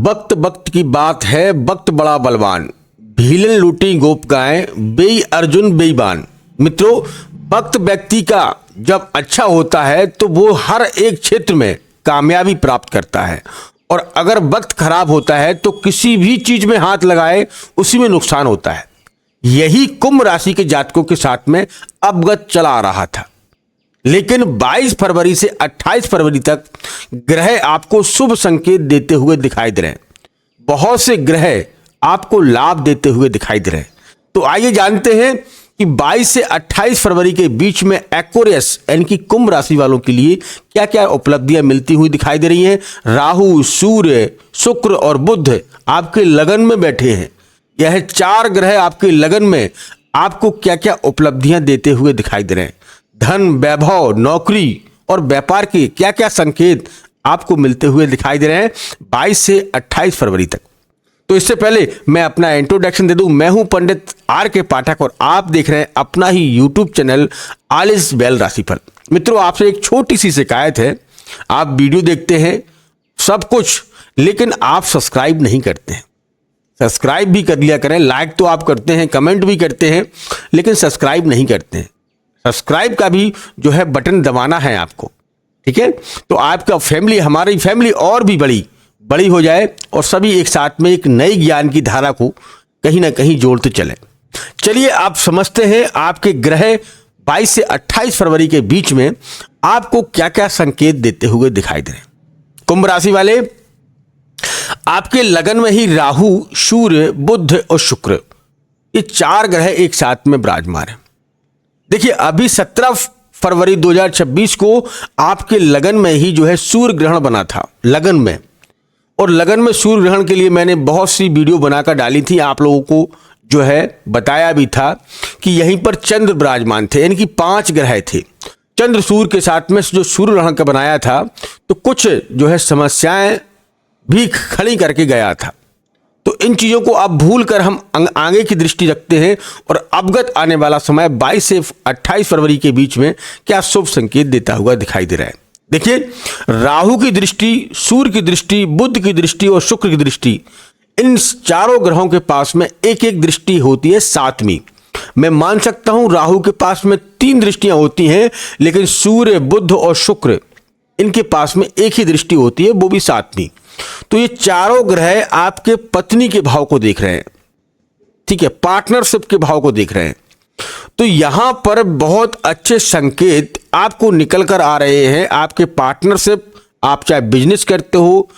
वक्त वक्त की बात है, वक्त बड़ा बलवान, भीलन लूटी गोप गाय, बेई अर्जुन बेईमान। मित्रों, वक्त व्यक्ति का जब अच्छा होता है तो वो हर एक क्षेत्र में कामयाबी प्राप्त करता है, और अगर वक्त खराब होता है तो किसी भी चीज में हाथ लगाए उसी में नुकसान होता है। यही कुंभ राशि के जातकों के साथ में अवगत चला आ रहा था, लेकिन 22 फरवरी से 28 फरवरी तक ग्रह आपको शुभ संकेत देते हुए दिखाई दे रहे हैं। बहुत से ग्रह आपको लाभ देते हुए दिखाई दे रहे हैं। तो आइए जानते हैं कि 22 से 28 फरवरी के बीच में एक्वेरियस यानी कि कुंभ राशि वालों के लिए क्या क्या उपलब्धियां मिलती हुई दिखाई दे रही हैं। राहु, सूर्य, शुक्र और बुध आपके लगन में बैठे हैं। यह 4 ग्रह आपके लगन में आपको क्या क्या उपलब्धियां देते हुए दिखाई दे रहे हैं। धन, वैभव, नौकरी और व्यापार के क्या क्या संकेत आपको मिलते हुए दिखाई दे रहे हैं 22 से 28 फरवरी तक। तो इससे पहले मैं अपना इंट्रोडक्शन दे दूं। मैं हूं पंडित आर के पाठक और आप देख रहे हैं अपना ही YouTube channel all is well राशिफल। मित्रों, आपसे एक छोटी सी शिकायत है, आप वीडियो देखते हैं सब कुछ, लेकिन आप सब्सक्राइब नहीं करते हैं। सब्सक्राइब भी कर लिया करें, लाइक तो आप करते हैं, कमेंट भी करते हैं, लेकिन सब्सक्राइब नहीं करते हैं। सब्सक्राइब का भी जो है बटन दबाना है आपको, ठीक है। तो आपका फैमिली, हमारी फैमिली और भी बड़ी हो जाए और सभी एक साथ में एक नई ज्ञान की धारा को कहीं ना कहीं जोड़ते चलें। चलिए आप समझते हैं आपके ग्रह 22 से 28 फरवरी के बीच में आपको क्या क्या संकेत देते हुए दिखाई दे रहे हैं। कुंभ राशि वाले, आपके लगन में ही राहु, सूर्य, बुध और शुक्र, ये 4 ग्रह एक साथ में विराजमान हैं। देखिए, अभी 17 फरवरी 2026 को आपके लगन में ही जो है सूर्य ग्रहण बना था लगन में, और लगन में सूर्य ग्रहण के लिए मैंने बहुत सी वीडियो बनाकर डाली थी। आप लोगों को जो है बताया भी था कि यहीं पर चंद्र विराजमान थे, यानी कि 5 ग्रह थे। चंद्र सूर्य के साथ में जो सूर्य ग्रहण का बनाया था तो कुछ जो है समस्याएं भी खड़ी करके गया था। तो इन चीज़ों को अब भूल कर हम आगे की दृष्टि रखते हैं और अवगत आने वाला समय 22 से 28 फरवरी के बीच में क्या शुभ संकेत देता हुआ दिखाई दे रहा है। देखिए, राहु की दृष्टि, सूर्य की दृष्टि, बुध की दृष्टि और शुक्र की दृष्टि, इन 4 ग्रहों के पास में एक एक दृष्टि होती है 7वीं। मैं मान सकता हूं राहु के पास में 3 दृष्टियां होती हैं, लेकिन सूर्य, बुध और शुक्र इनके पास में एक ही दृष्टि होती है, वो भी 7वीं। तो ये 4 ग्रह आपके पत्नी के भाव को देख रहे हैं, ठीक है, पार्टनरशिप के भाव को देख रहे हैं। तो यहां पर बहुत अच्छे संकेत आपको निकल कर आ रहे हैं। आपके पार्टनरशिप, आप चाहे बिजनेस करते हो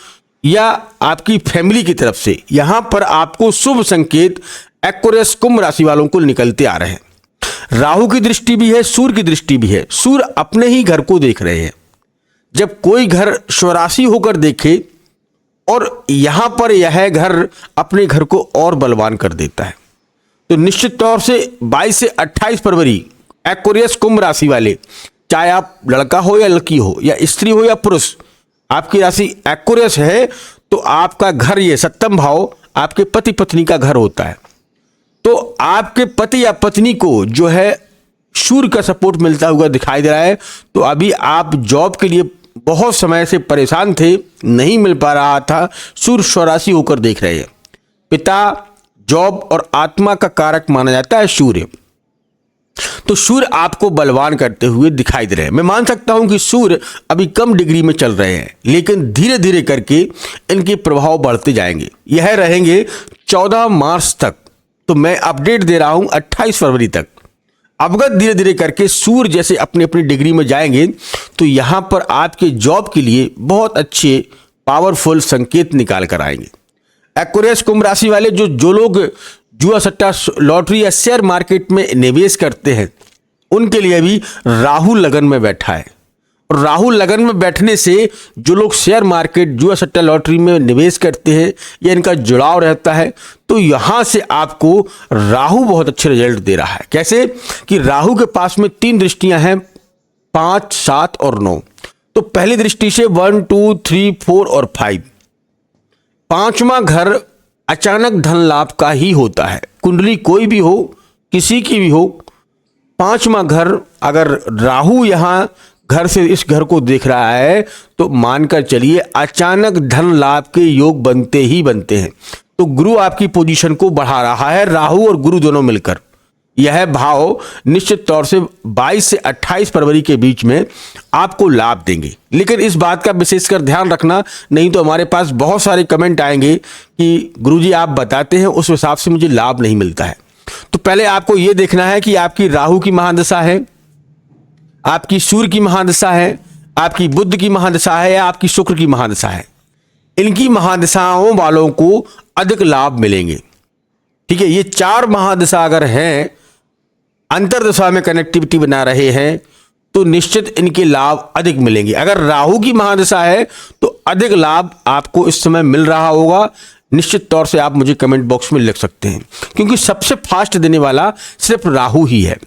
या आपकी फैमिली की तरफ से, यहां पर आपको शुभ संकेत एक्वेरियस कुंभ राशि वालों को निकलते आ रहे हैं। राहु की दृष्टि भी है, सूर्य की दृष्टि भी है। सूर्य अपने ही घर को देख रहे हैं। जब कोई घर स्वराशि होकर देखे और यहां पर यह घर अपने घर को और बलवान कर देता है, तो निश्चित तौर से 22 से 28 फरवरी एक्वेरियस कुंभ राशि वाले, चाहे आप लड़का हो या लड़की हो या स्त्री हो या पुरुष, आपकी राशि एक्वेरियस है तो आपका घर, ये 7वां भाव आपके पति पत्नी का घर होता है। तो आपके पति या पत्नी को जो है सूर्य का सपोर्ट मिलता हुआ दिखाई दे रहा है। तो अभी आप जॉब के लिए बहुत समय से परेशान थे, नहीं मिल पा रहा था, सूर्य स्वराशि होकर देख रहे हैं। पिता, जॉब और आत्मा का कारक माना जाता है सूर्य, तो सूर्य आपको बलवान करते हुए दिखाई दे रहे हैं। मैं मान सकता हूं कि सूर्य अभी कम डिग्री में चल रहे हैं, लेकिन धीरे धीरे करके इनके प्रभाव बढ़ते जाएंगे। यह रहेंगे 14 मार्च तक। तो मैं अपडेट दे रहा हूं 28 फरवरी तक। अवगत धीरे धीरे करके सूर्य जैसे अपनी अपनी डिग्री में जाएंगे तो यहां पर आपके जॉब के लिए बहुत अच्छे पावरफुल संकेत निकाल कर आएंगे। एक्वेरियस कुंभ राशि वाले, जो लोग जुआ, सट्टा, लॉटरी या शेयर मार्केट में निवेश करते हैं, उनके लिए भी राहु लगन में बैठा है। और राहु लगन में बैठने से जो लोग शेयर मार्केट, जुआ, सट्टा, लॉटरी में निवेश करते हैं या इनका जुड़ाव रहता है, तो यहां से आपको राहु बहुत अच्छे रिजल्ट दे रहा है। कैसे कि राहु के पास में 3 दृष्टियां हैं, 5, 7 और 9। तो पहली दृष्टि से 1, 2, 3, 4 और 5, 5वां घर अचानक धन लाभ का ही होता है। कुंडली कोई भी हो, किसी की भी हो, 5वां घर अगर राहु यहां घर से इस घर को देख रहा है तो मानकर चलिए अचानक धन लाभ के योग बनते ही बनते हैं। तो गुरु आपकी पोजीशन को बढ़ा रहा है, राहु और गुरु दोनों मिलकर। यह भाव निश्चित तौर से 22 से 28 फरवरी के बीच में आपको लाभ देंगे। लेकिन इस बात का विशेषकर ध्यान रखना, नहीं तो हमारे पास बहुत सारे कमेंट आएंगे कि गुरुजी आप बताते हैं उस हिसाब से मुझे लाभ नहीं मिलता है। तो पहले आपको यह देखना है कि आपकी राहु की महादशा है, आपकी सूर्य की महादशा है, आपकी बुध की महादशा है या आपकी शुक्र की महादशा है। इनकी महादशाओं वालों को अधिक लाभ मिलेंगे। ठीक है, ये 4 महादशा अगर हैं, अंतरदशा में कनेक्टिविटी बना रहे हैं, तो निश्चित इनके लाभ अधिक मिलेंगे। अगर राहु की महादशा है तो अधिक लाभ आपको इस समय मिल रहा होगा। निश्चित तौर से आप मुझे कमेंट बॉक्स में लिख सकते हैं, क्योंकि सबसे फास्ट देने वाला सिर्फ राहु ही है।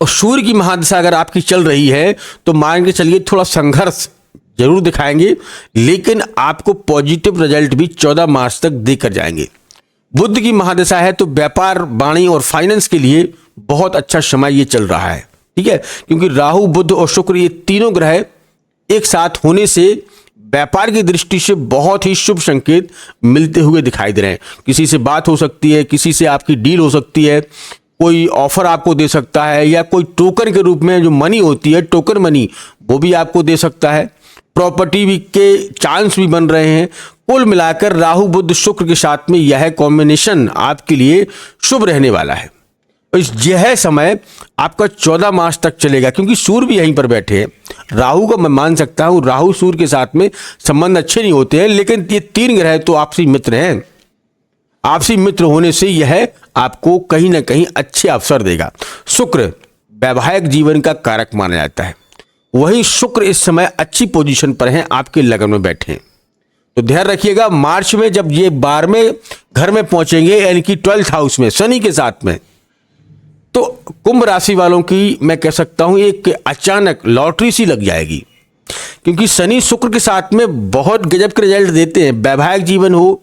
और सूर्य की महादशा अगर आपकी चल रही है तो मान के चलिए थोड़ा संघर्ष जरूर दिखाएंगे, लेकिन आपको पॉजिटिव रिजल्ट भी 14 मार्च तक देकर जाएंगे। बुध की महादशा है तो व्यापार, वाणी और फाइनेंस के लिए बहुत अच्छा समय ये चल रहा है। ठीक है, क्योंकि राहु, बुध और शुक्र ये तीनों ग्रह एक साथ होने से व्यापार की दृष्टि से बहुत ही शुभ संकेत मिलते हुए दिखाई दे रहे हैं। किसी से बात हो सकती है, किसी से आपकी डील हो सकती है, कोई ऑफर आपको दे सकता है, या कोई टोकन के रूप में जो मनी होती है, टोकन मनी, वो भी आपको दे सकता है। प्रॉपर्टी भी के चांस भी बन रहे हैं। कुल मिलाकर राहु, बुध, शुक्र के साथ में यह कॉम्बिनेशन आपके लिए शुभ रहने वाला है। यह समय आपका 14 मार्च तक चलेगा, क्योंकि सूर्य भी यहीं पर बैठे हैं। राहु को मैं मान सकता हूं, राहु सूर्य के साथ में संबंध अच्छे नहीं होते हैं, लेकिन ये 3 ग्रह तो आपसी मित्र हैं। आपसी मित्र होने से यह आपको कहीं ना कहीं अच्छे अवसर देगा। शुक्र वैवाहिक जीवन का कारक माना जाता है, वहीं शुक्र इस समय अच्छी पोजीशन पर हैं, आपके लगन में बैठे हैं। तो ध्यान रखिएगा, मार्च में जब ये 12वें घर में पहुंचेंगे, यानी कि 12th हाउस में शनि के साथ में, तो कुंभ राशि वालों की मैं कह सकता हूं एक अचानक लॉटरी सी लग जाएगी, क्योंकि शनि शुक्र के साथ में बहुत गजब के रिजल्ट देते हैं। वैवाहिक जीवन हो,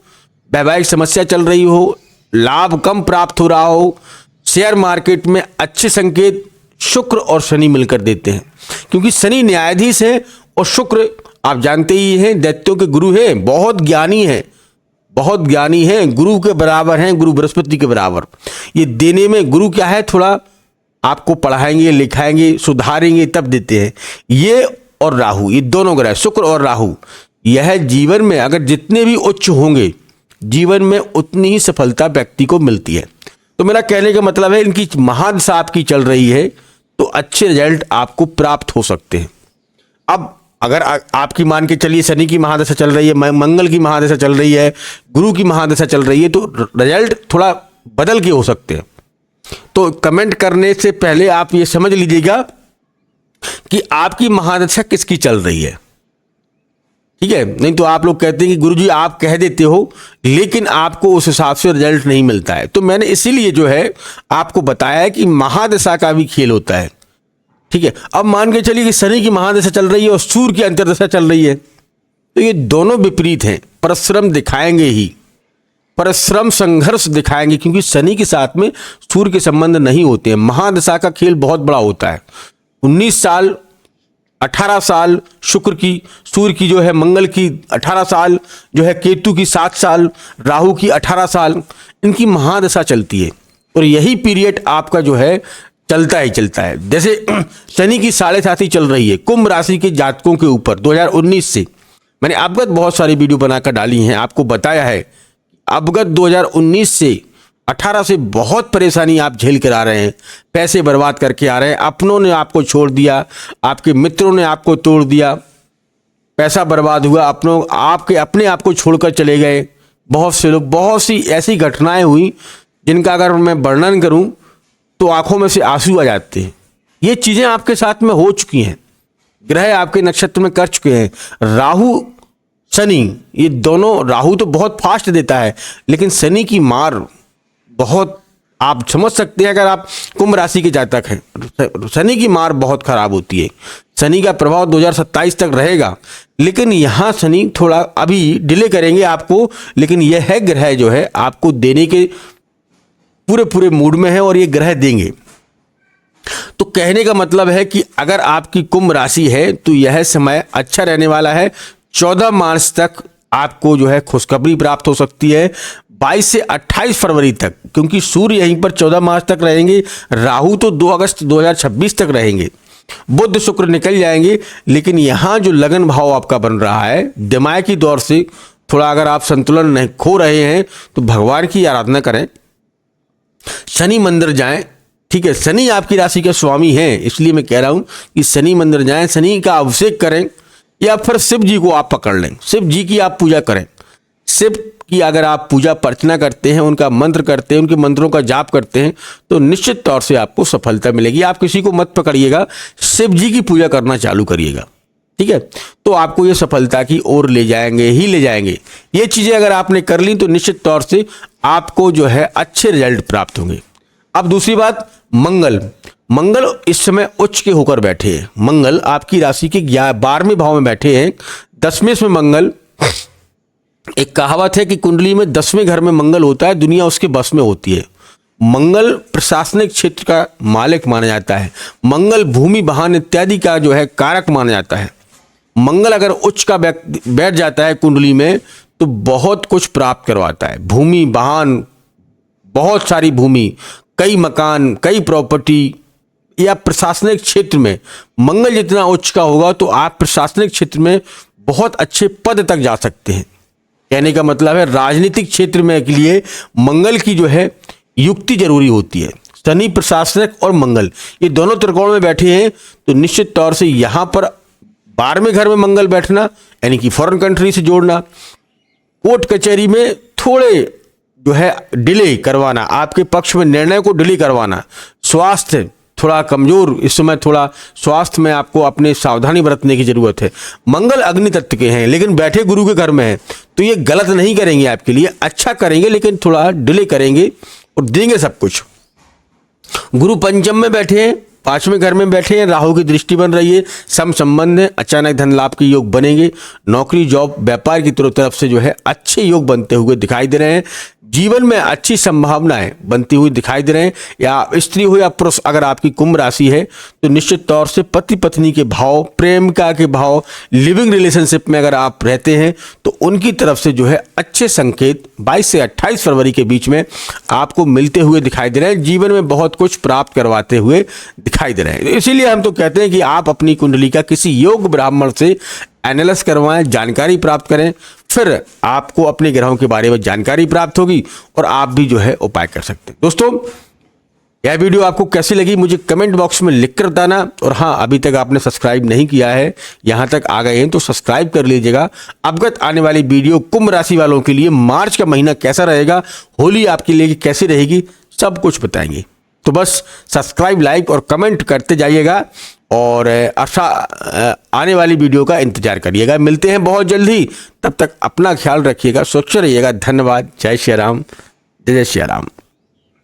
वैवाहिक समस्या चल रही हो, लाभ कम प्राप्त हो रहा हो, शेयर मार्केट में अच्छे संकेत शुक्र और शनि मिलकर देते हैं। क्योंकि शनि न्यायाधीश है और शुक्र आप जानते ही हैं दैत्यों के गुरु हैं, बहुत ज्ञानी हैं, बहुत ज्ञानी हैं, गुरु के बराबर हैं, गुरु बृहस्पति के बराबर। ये देने में गुरु क्या है, थोड़ा आपको पढ़ाएंगे, लिखाएंगे, सुधारेंगे, तब देते हैं। ये और राहु, ये दोनों ग्रह शुक्र और राहु, यह जीवन में अगर जितने भी उच्च होंगे, जीवन में उतनी ही सफलता व्यक्ति को मिलती है। तो मेरा कहने का मतलब है, इनकी महादशा आपकी चल रही है तो अच्छे रिजल्ट आपको प्राप्त हो सकते हैं। अब अगर आपकी मान के चलिए शनि की महादशा चल रही है, मंगल की महादशा चल रही है, गुरु की महादशा चल रही है, तो रिजल्ट थोड़ा बदल के हो सकते हैं। तो कमेंट करने से पहले आप ये समझ लीजिएगा कि आपकी महादशा किसकी चल रही है। ठीक है, नहीं तो आप लोग कहते हैं कि गुरुजी आप कह देते हो, लेकिन आपको उस हिसाब से रिजल्ट नहीं मिलता है। तो मैंने इसीलिए जो है आपको बताया है कि महादशा का भी खेल होता है। ठीक है, अब मान के चलिए कि शनि की महादशा चल रही है और सूर्य की अंतर्दशा चल रही है, तो ये दोनों विपरीत हैं, परिश्रम दिखाएंगे ही, परिश्रम संघर्ष दिखाएंगे, क्योंकि शनि के साथ में सूर्य के संबंध नहीं होते हैं। महादशा का खेल बहुत बड़ा होता है। 19 साल, 18 साल शुक्र की, सूर्य की जो है मंगल की 18 साल, जो है केतु की 7 साल, राहु की 18 साल, इनकी महादशा चलती है। और यही पीरियड आपका जो है चलता ही चलता है। जैसे शनि की 7.5 चल रही है कुंभ राशि के जातकों के ऊपर 2019 से। मैंने अवगत बहुत सारी वीडियो बनाकर डाली हैं, आपको बताया है अवगत 2019 से 18 से बहुत परेशानी आप झेल कर आ रहे हैं, पैसे बर्बाद करके आ रहे हैं, अपनों ने आपको छोड़ दिया, आपके मित्रों ने आपको तोड़ दिया, पैसा बर्बाद हुआ, अपने आप को छोड़कर चले गए। बहुत से लोग, बहुत सी ऐसी घटनाएं हुई जिनका अगर मैं वर्णन करूं तो आंखों में से आंसू आ जाते हैं। ये चीज़ें आपके साथ में हो चुकी हैं, ग्रह आपके नक्षत्र में कर चुके हैं। राहु शनि, ये दोनों, राहु तो बहुत फास्ट देता है, लेकिन शनि की मार बहुत, आप समझ सकते हैं अगर आप कुंभ राशि के जातक हैं, शनि की मार बहुत खराब होती है। शनि का प्रभाव 2027 तक रहेगा, लेकिन यहाँ शनि थोड़ा अभी डिले करेंगे आपको, लेकिन यह है ग्रह जो है आपको देने के पूरे मूड में है और ये ग्रह देंगे। तो कहने का मतलब है कि अगर आपकी कुंभ राशि है तो यह समय अच्छा रहने वाला है। 14 मार्च तक आपको जो है खुशखबरी प्राप्त हो सकती है। 22 से 28 फरवरी तक, क्योंकि सूर्य यहीं पर 14 मार्च तक रहेंगे, राहु तो 2 अगस्त 2026 तक रहेंगे, बुध शुक्र निकल जाएंगे। लेकिन यहाँ जो लगन भाव आपका बन रहा है दिमागी दौर से, थोड़ा अगर आप संतुलन नहीं खो रहे हैं तो भगवान की आराधना करें, शनि मंदिर जाएं। ठीक है, शनि आपकी राशि के स्वामी हैं, इसलिए मैं कह रहा हूं कि शनि मंदिर जाएं, शनि का अभिषेक करें, या फिर शिव जी को आप पकड़ लें, शिव जी की आप पूजा करें। शिव की अगर आप पूजा अर्चना करते हैं, उनका मंत्र करते हैं, उनके मंत्रों का जाप करते हैं, तो निश्चित तौर से आपको सफलता मिलेगी। आप किसी को मत पकड़िएगा, शिव जी की पूजा करना चालू करिएगा। ठीक है, तो आपको ये सफलता की ओर ले जाएंगे ही ले जाएंगे। ये चीज़ें अगर आपने कर ली तो निश्चित तौर से आपको जो है अच्छे रिजल्ट प्राप्त होंगे। अब दूसरी बात, मंगल इस समय उच्च के होकर बैठे हैं। मंगल आपकी राशि के 12वें भाव में बैठे हैं, 10वें में मंगल। एक कहावत है कि कुंडली में 10वें घर में मंगल होता है, दुनिया उसके बस में होती है। मंगल प्रशासनिक क्षेत्र का मालिक माना जाता है। मंगल भूमि वाहन इत्यादि का जो है कारक माना जाता है। मंगल अगर उच्च का बैठ जाता है कुंडली में तो बहुत कुछ प्राप्त करवाता है। भूमि वाहन, बहुत सारी भूमि, कई मकान, कई प्रॉपर्टी, या प्रशासनिक क्षेत्र में मंगल जितना उच्च का होगा तो आप प्रशासनिक क्षेत्र में बहुत अच्छे पद तक जा सकते हैं। कहने का मतलब है राजनीतिक क्षेत्र में के लिए मंगल की जो है युक्ति जरूरी होती है। शनि प्रशासनिक और मंगल ये दोनों त्रिकोण में बैठे हैं, तो निश्चित तौर से यहाँ पर 12वें घर में मंगल बैठना यानी कि फॉरेन कंट्री से जोड़ना, कोर्ट कचहरी में थोड़े जो है डिले करवाना, आपके पक्ष में निर्णय को डिले करवाना, स्वास्थ्य थोड़ा कमजोर, इस समय थोड़ा स्वास्थ्य में आपको अपने सावधानी बरतने की जरूरत है। मंगल अग्नि तत्व के हैं लेकिन बैठे गुरु के घर में हैं, तो ये गलत नहीं करेंगे, आपके लिए अच्छा करेंगे, लेकिन थोड़ा डिले करेंगे और देंगे सब कुछ। गुरु पंचम में बैठे हैं, 5वें घर में बैठे हैं, राहु की दृष्टि बन रही है, सम संबंध है, अचानक धन लाभ के योग बनेंगे। नौकरी जॉब व्यापार की तरफ से जो है अच्छे योग बनते हुए दिखाई दे रहे हैं। जीवन में अच्छी संभावनाएं बनती हुई दिखाई दे रहे हैं। या स्त्री हो या पुरुष, अगर आपकी कुंभ राशि है तो निश्चित तौर से पति पत्नी के भाव, प्रेमिका के भाव, लिविंग रिलेशनशिप में अगर आप रहते हैं तो उनकी तरफ से जो है अच्छे संकेत 22 से 28 फरवरी के बीच में आपको मिलते हुए दिखाई दे रहे हैं। जीवन में बहुत कुछ प्राप्त करवाते हुए दिखाई दे रहे हैं। इसीलिए हम तो कहते हैं कि आप अपनी कुंडली का किसी योग्य ब्राह्मण से एनालिसिस करवाएं, जानकारी प्राप्त करें, फिर आपको अपने ग्रहों के बारे में जानकारी प्राप्त होगी और आप भी जो है उपाय कर सकते हैं। दोस्तों, यह वीडियो आपको कैसी लगी मुझे कमेंट बॉक्स में लिख कर बताना। और हाँ, अभी तक आपने सब्सक्राइब नहीं किया है, यहाँ तक आ गए हैं तो सब्सक्राइब कर लीजिएगा। अवगत आने वाली वीडियो कुंभ राशि वालों के लिए मार्च का महीना कैसा रहेगा, होली आपके लिए कैसी रहेगी, सब कुछ बताएंगे। तो बस सब्सक्राइब, लाइक और कमेंट करते जाइएगा और आने वाली वीडियो का इंतजार करिएगा। मिलते हैं बहुत जल्दी, तब तक अपना ख्याल रखिएगा, स्वच्छ रहिएगा। धन्यवाद। जय श्री राम, जय जय श्री राम।